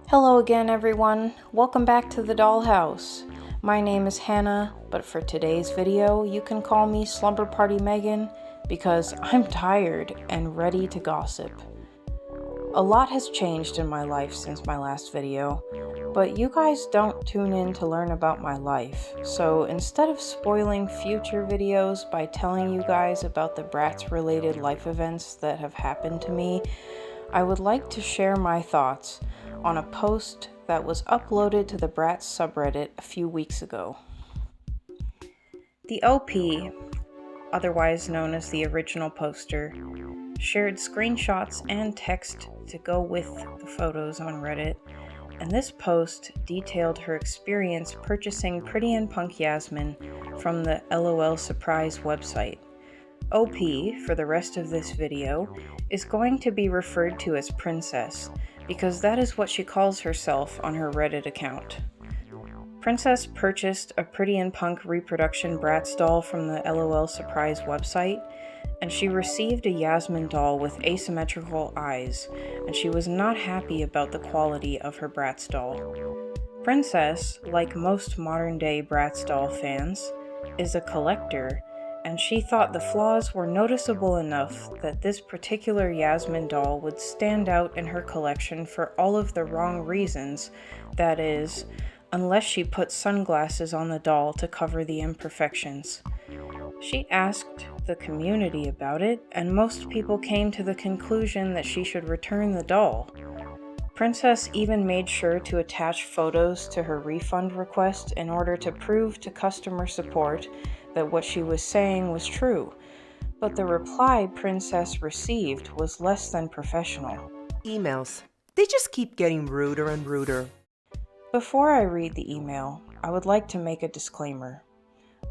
Hello again, everyone. Welcome back to the Dollhouse. My name is Hannah, but for today's video, you can call me Slumber Party Megan because I'm tired and ready to gossip. A lot has changed in my life since my last video, but you guys don't tune in to learn about my life. So instead of spoiling future videos by telling you guys about the Bratz related life events that have happened to me, I would like to share my thoughts on a post that was uploaded to the Bratz subreddit a few weeks ago. The OP, otherwise known as the original poster, shared screenshots and text to go with the photos on Reddit, and this post detailed her experience purchasing Pretty and Punk Yasmin from the LOL Surprise website. OP, for the rest of this video, is going to be referred to as Princess, because that is what she calls herself on her Reddit account. Princess purchased a Pretty and Punk reproduction Bratz doll from the LOL Surprise website, and she received a Yasmin doll with asymmetrical eyes, and she was not happy about the quality of her Bratz doll. Princess, like most modern-day Bratz doll fans, is a collector, and she thought the flaws were noticeable enough that this particular Yasmin doll would stand out in her collection for all of the wrong reasons, that is, unless she put sunglasses on the doll to cover the imperfections. She asked the community about it, and most people came to the conclusion that she should return the doll. Princess even made sure to attach photos to her refund request in order to prove to customer support that what she was saying was true, but the reply Princess received was less than professional. Emails. They just keep getting ruder and ruder. Before I read the email, I would like to make a disclaimer.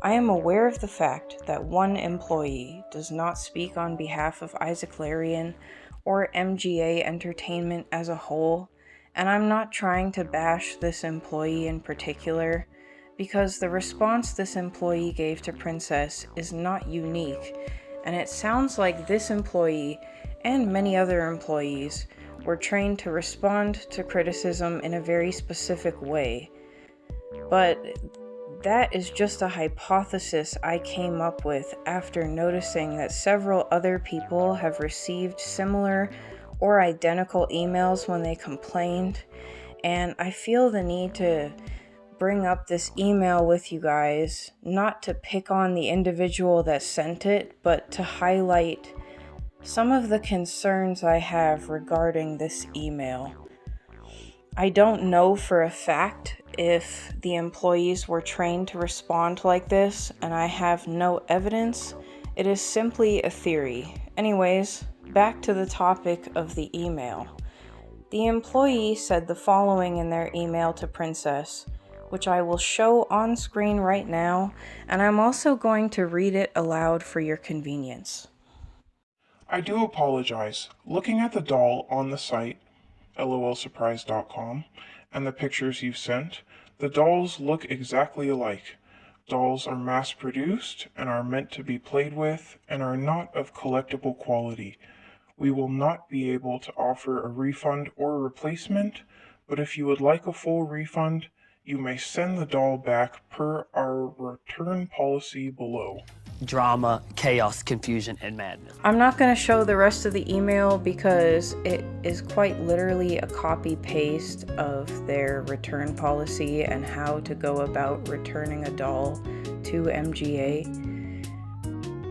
I am aware of the fact that one employee does not speak on behalf of Isaac Larian or MGA Entertainment as a whole, and I'm not trying to bash this employee in particular, because the response this employee gave to Princess is not unique, and it sounds like this employee and many other employees were trained to respond to criticism in a very specific way. But that is just a hypothesis I came up with after noticing that several other people have received similar or identical emails when they complained, and I feel the need to bring up this email with you guys, not to pick on the individual that sent it, but to highlight some of the concerns I have regarding this email. I don't know for a fact if the employees were trained to respond like this, and I have no evidence. It is simply a theory. Anyways, back to the topic of the email. The employee said the following in their email to Princess, which I will show on screen right now, and I'm also going to read it aloud for your convenience. I do apologize. Looking at the doll on the site, lolsurprise.com, and the pictures you've sent, the dolls look exactly alike. Dolls are mass-produced and are meant to be played with and are not of collectible quality. We will not be able to offer a refund or a replacement, but if you would like a full refund, you may send the doll back per our return policy below. Drama, chaos, confusion, and madness. I'm not going to show the rest of the email because it is quite literally a copy-paste of their return policy and how to go about returning a doll to MGA.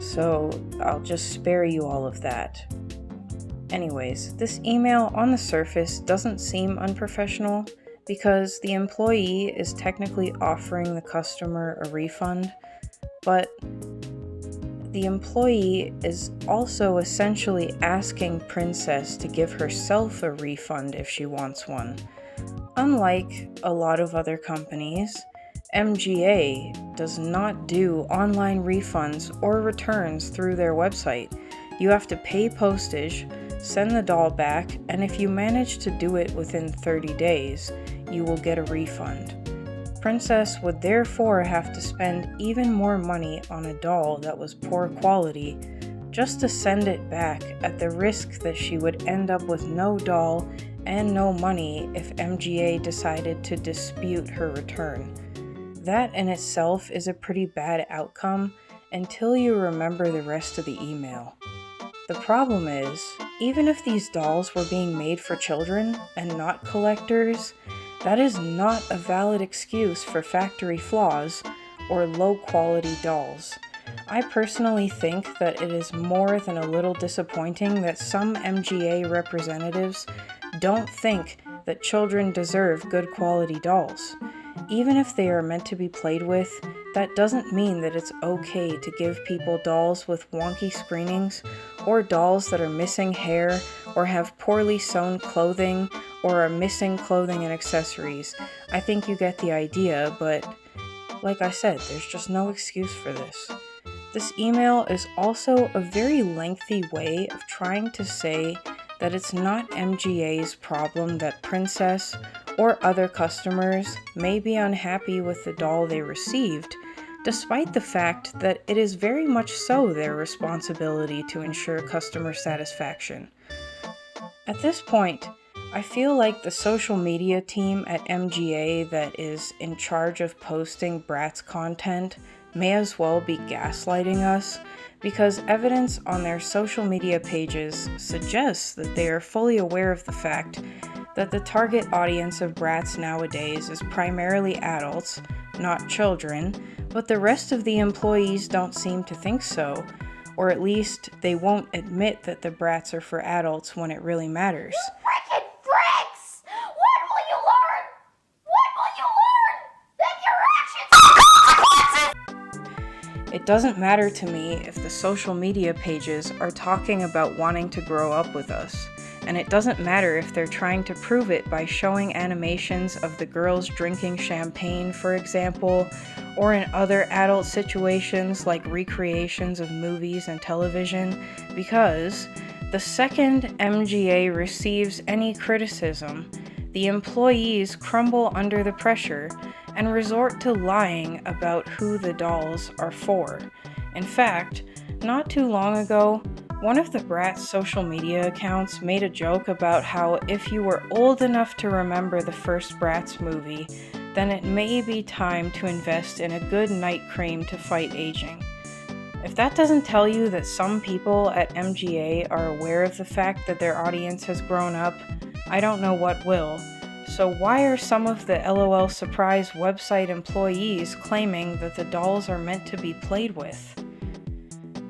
So I'll just spare you all of that. Anyways, this email on the surface doesn't seem unprofessional because the employee is technically offering the customer a refund, but the employee is also essentially asking Princess to give herself a refund if she wants one. Unlike a lot of other companies, MGA does not do online refunds or returns through their website. You have to pay postage, send the doll back, and if you manage to do it within 30 days, you will get a refund. Princess would therefore have to spend even more money on a doll that was poor quality just to send it back, at the risk that she would end up with no doll and no money if MGA decided to dispute her return. That in itself is a pretty bad outcome until you remember the rest of the email. The problem is, even if these dolls were being made for children and not collectors, that is not a valid excuse for factory flaws or low quality dolls. I personally think that it is more than a little disappointing that some MGA representatives don't think that children deserve good quality dolls. Even if they are meant to be played with, that doesn't mean that it's okay to give people dolls with wonky screenings, or dolls that are missing hair, or have poorly sewn clothing, or are missing clothing and accessories. I think you get the idea, but like I said, there's just no excuse for this. This email is also a very lengthy way of trying to say that it's not MGA's problem that Princess or other customers may be unhappy with the doll they received, despite the fact that it is very much so their responsibility to ensure customer satisfaction. At this point, I feel like the social media team at MGA that is in charge of posting Bratz content may as well be gaslighting us, because evidence on their social media pages suggests that they are fully aware of the fact that the target audience of Bratz nowadays is primarily adults, not children, but the rest of the employees don't seem to think so, or at least they won't admit that the Bratz are for adults when it really matters. You freaking bricks! When will you learn? That your actions... It doesn't matter to me if the social media pages are talking about wanting to grow up with us, and it doesn't matter if they're trying to prove it by showing animations of the girls drinking champagne, for example, or in other adult situations like recreations of movies and television, because the second MGA receives any criticism, the employees crumble under the pressure and resort to lying about who the dolls are for. In fact, not too long ago, one of the Bratz social media accounts made a joke about how if you were old enough to remember the first Bratz movie, then it may be time to invest in a good night cream to fight aging. If that doesn't tell you that some people at MGA are aware of the fact that their audience has grown up, I don't know what will. So why are some of the LOL Surprise website employees claiming that the dolls are meant to be played with?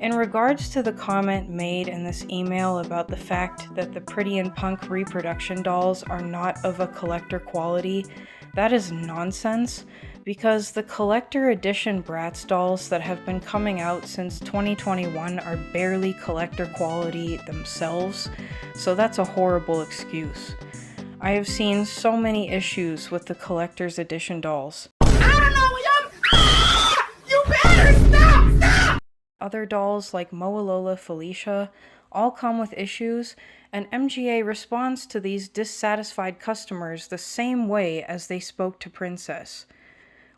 In regards to the comment made in this email about the fact that the Pretty and Punk reproduction dolls are not of a collector quality, that is nonsense, because the collector edition Bratz dolls that have been coming out since 2021 are barely collector quality themselves, so that's a horrible excuse. I have seen so many issues with the collector's edition dolls. You better stop! Other dolls like Moalola Felicia all come with issues, and MGA responds to these dissatisfied customers the same way as they spoke to Princess.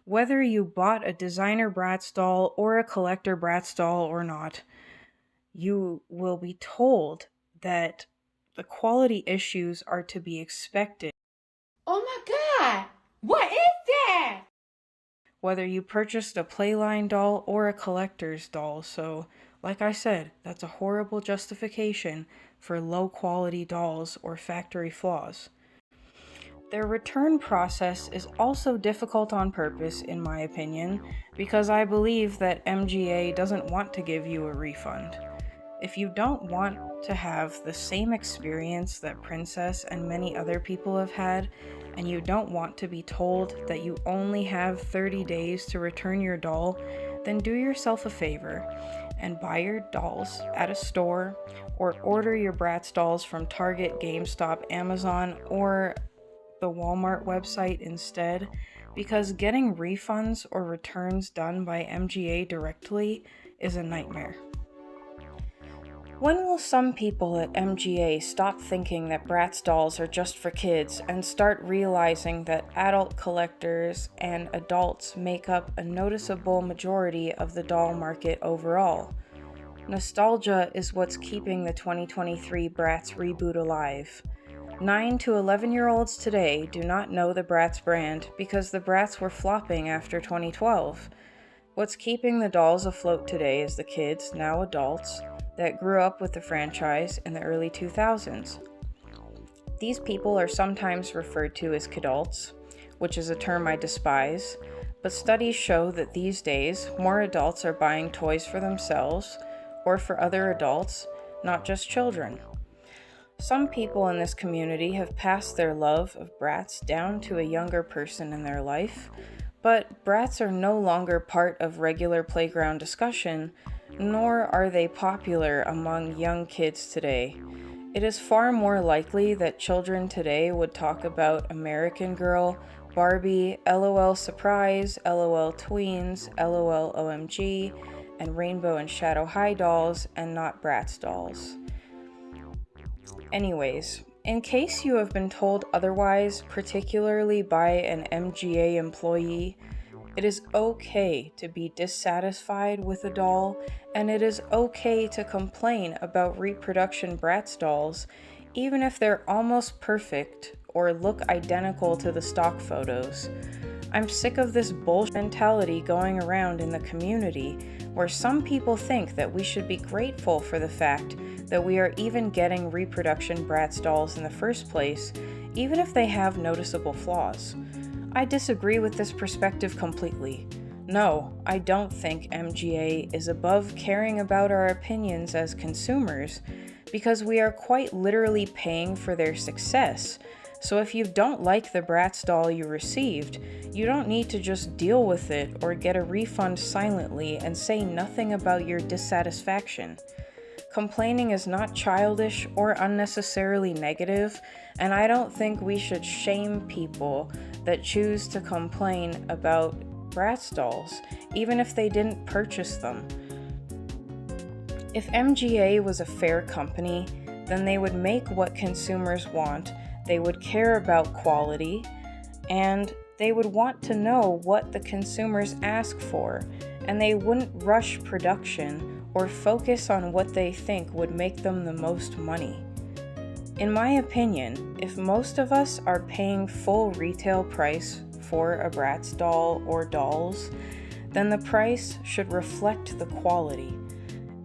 Whether you bought a designer Bratz doll or a collector Bratz doll or not, you will be told that the quality issues are to be expected. Oh my god! What is that? Whether you purchased a Playline doll or a collector's doll, so like I said, that's a horrible justification for low quality dolls or factory flaws. Their return process is also difficult on purpose, in my opinion, because I believe that MGA doesn't want to give you a refund. If you don't want to have the same experience that Princess and many other people have had, and you don't want to be told that you only have 30 days to return your doll, then do yourself a favor and buy your dolls at a store, or order your Bratz dolls from Target, GameStop, Amazon, or the Walmart website instead, because getting refunds or returns done by MGA directly is a nightmare. When will some people at MGA stop thinking that Bratz dolls are just for kids and start realizing that adult collectors and adults make up a noticeable majority of the doll market overall? Nostalgia is what's keeping the 2023 Bratz reboot alive. 9 to 11-year-olds today do not know the Bratz brand because the Bratz were flopping after 2012. What's keeping the dolls afloat today is the kids, now adults, that grew up with the franchise in the early 2000s. These people are sometimes referred to as kidults, which is a term I despise, but studies show that these days more adults are buying toys for themselves or for other adults, not just children. Some people in this community have passed their love of Bratz down to a younger person in their life, but Bratz are no longer part of regular playground discussion, nor are they popular among young kids today. It is far more likely that children today would talk about American Girl, Barbie, LOL Surprise, LOL Tweens, LOL OMG, and Rainbow and Shadow High dolls, and not Bratz dolls. Anyways, in case you have been told otherwise, particularly by an MGA employee, it is okay to be dissatisfied with a doll, and it is okay to complain about reproduction Bratz dolls, even if they're almost perfect or look identical to the stock photos. I'm sick of this bullshit mentality going around in the community where some people think that we should be grateful for the fact that we are even getting reproduction Bratz dolls in the first place, even if they have noticeable flaws. I disagree with this perspective completely. No, I don't think MGA is above caring about our opinions as consumers, because we are quite literally paying for their success. So if you don't like the Bratz doll you received, you don't need to just deal with it or get a refund silently and say nothing about your dissatisfaction. Complaining is not childish or unnecessarily negative, and I don't think we should shame people that choose to complain about Bratz dolls, even if they didn't purchase them. If MGA was a fair company, then they would make what consumers want, they would care about quality, and they would want to know what the consumers ask for, and they wouldn't rush production or focus on what they think would make them the most money. In my opinion, if most of us are paying full retail price for a Bratz doll or dolls, then the price should reflect the quality.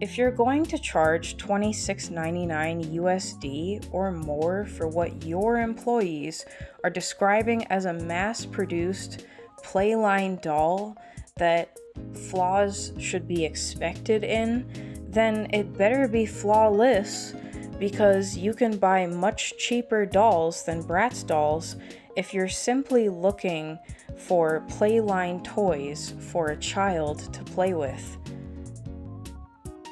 If you're going to charge $26.99 USD or more for what your employees are describing as a mass-produced playline doll that flaws should be expected in, then it better be flawless, because you can buy much cheaper dolls than Bratz dolls if you're simply looking for playline toys for a child to play with.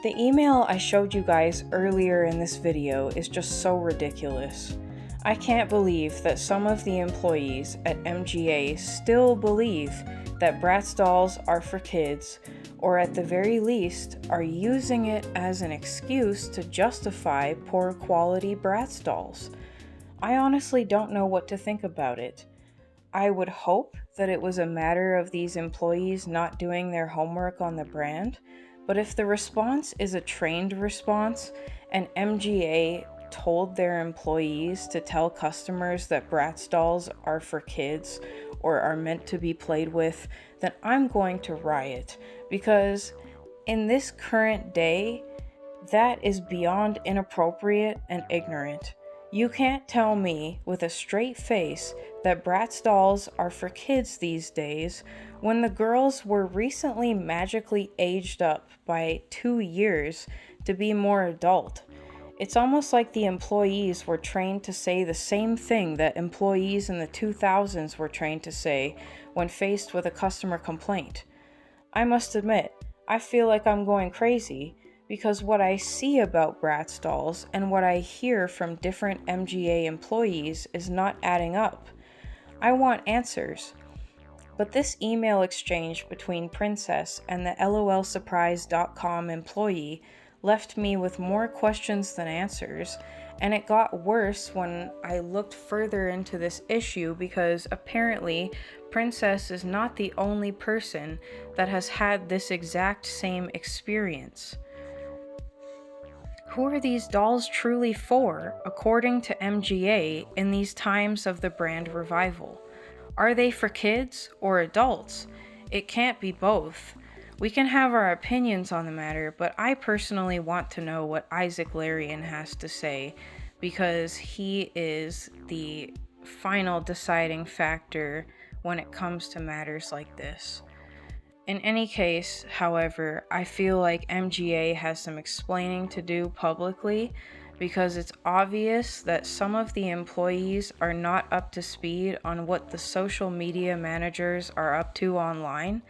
The email I showed you guys earlier in this video is just so ridiculous. I can't believe that some of the employees at MGA still believe that Bratz dolls are for kids, or at the very least are using it as an excuse to justify poor quality Bratz dolls. I honestly don't know what to think about it. I would hope that it was a matter of these employees not doing their homework on the brand, but if the response is a trained response and MGA told their employees to tell customers that Bratz dolls are for kids or are meant to be played with, then I'm going to riot, because in this current day, that is beyond inappropriate and ignorant. You can't tell me with a straight face that Bratz dolls are for kids these days when the girls were recently magically aged up by 2 years to be more adult. It's almost like the employees were trained to say the same thing that employees in the 2000s were trained to say when faced with a customer complaint. I must admit, I feel like I'm going crazy, because what I see about Bratz dolls and what I hear from different MGA employees is not adding up. I want answers. But this email exchange between Princess and the LOLsurprise.com employee left me with more questions than answers, and it got worse when I looked further into this issue because apparently Princess is not the only person that has had this exact same experience. Who are these dolls truly for, according to MGA, in these times of the brand revival? Are they for kids or adults? It can't be both. We can have our opinions on the matter, but I personally want to know what Isaac Larian has to say because he is the final deciding factor when it comes to matters like this. In any case, however, I feel like MGA has some explaining to do publicly because it's obvious that some of the employees are not up to speed on what the social media managers are up to online.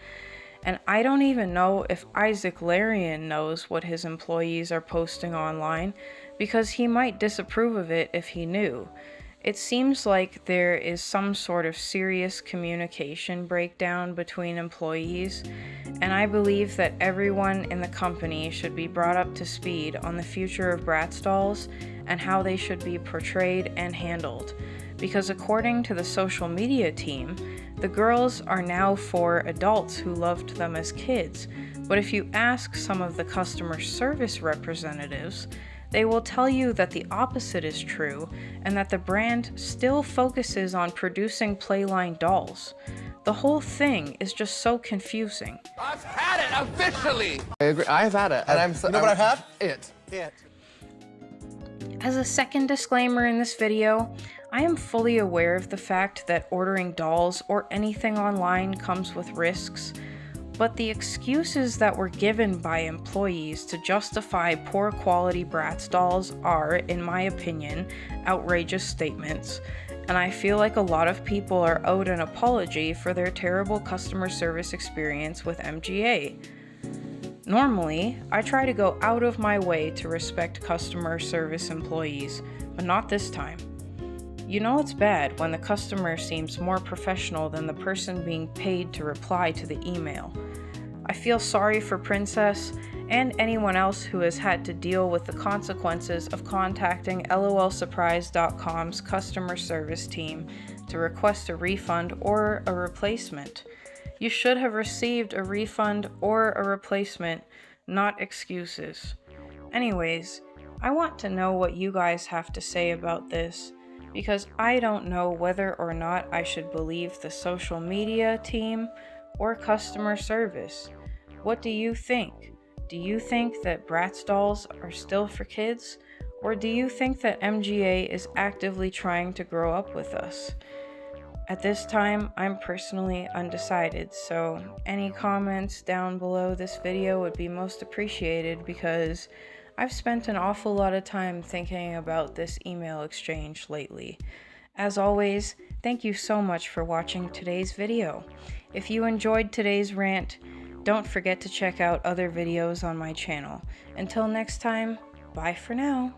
And I don't even know if Isaac Larian knows what his employees are posting online because he might disapprove of it if he knew. It seems like there is some sort of serious communication breakdown between employees, and I believe that everyone in the company should be brought up to speed on the future of Bratz dolls and how they should be portrayed and handled. Because according to the social media team, the girls are now for adults who loved them as kids, but if you ask some of the customer service representatives, they will tell you that the opposite is true and that the brand still focuses on producing playline dolls. The whole thing is just so confusing. I've had it officially. I agree. I've had it, and I'm so. You know what I've had? It. As a second disclaimer in this video, I am fully aware of the fact that ordering dolls or anything online comes with risks, but the excuses that were given by employees to justify poor quality Bratz dolls are, in my opinion, outrageous statements, and I feel like a lot of people are owed an apology for their terrible customer service experience with MGA. Normally, I try to go out of my way to respect customer service employees, but not this time. You know it's bad when the customer seems more professional than the person being paid to reply to the email. I feel sorry for Princess and anyone else who has had to deal with the consequences of contacting LOLsurprise.com's customer service team to request a refund or a replacement. You should have received a refund or a replacement, not excuses. Anyways, I want to know what you guys have to say about this, because I don't know whether or not I should believe the social media team or customer service. What do you think? Do you think that Bratz dolls are still for kids? Or do you think that MGA is actively trying to grow up with us? At this time, I'm personally undecided, so any comments down below this video would be most appreciated because I've spent an awful lot of time thinking about this email exchange lately. As always, thank you so much for watching today's video. If you enjoyed today's rant, don't forget to check out other videos on my channel. Until next time, bye for now.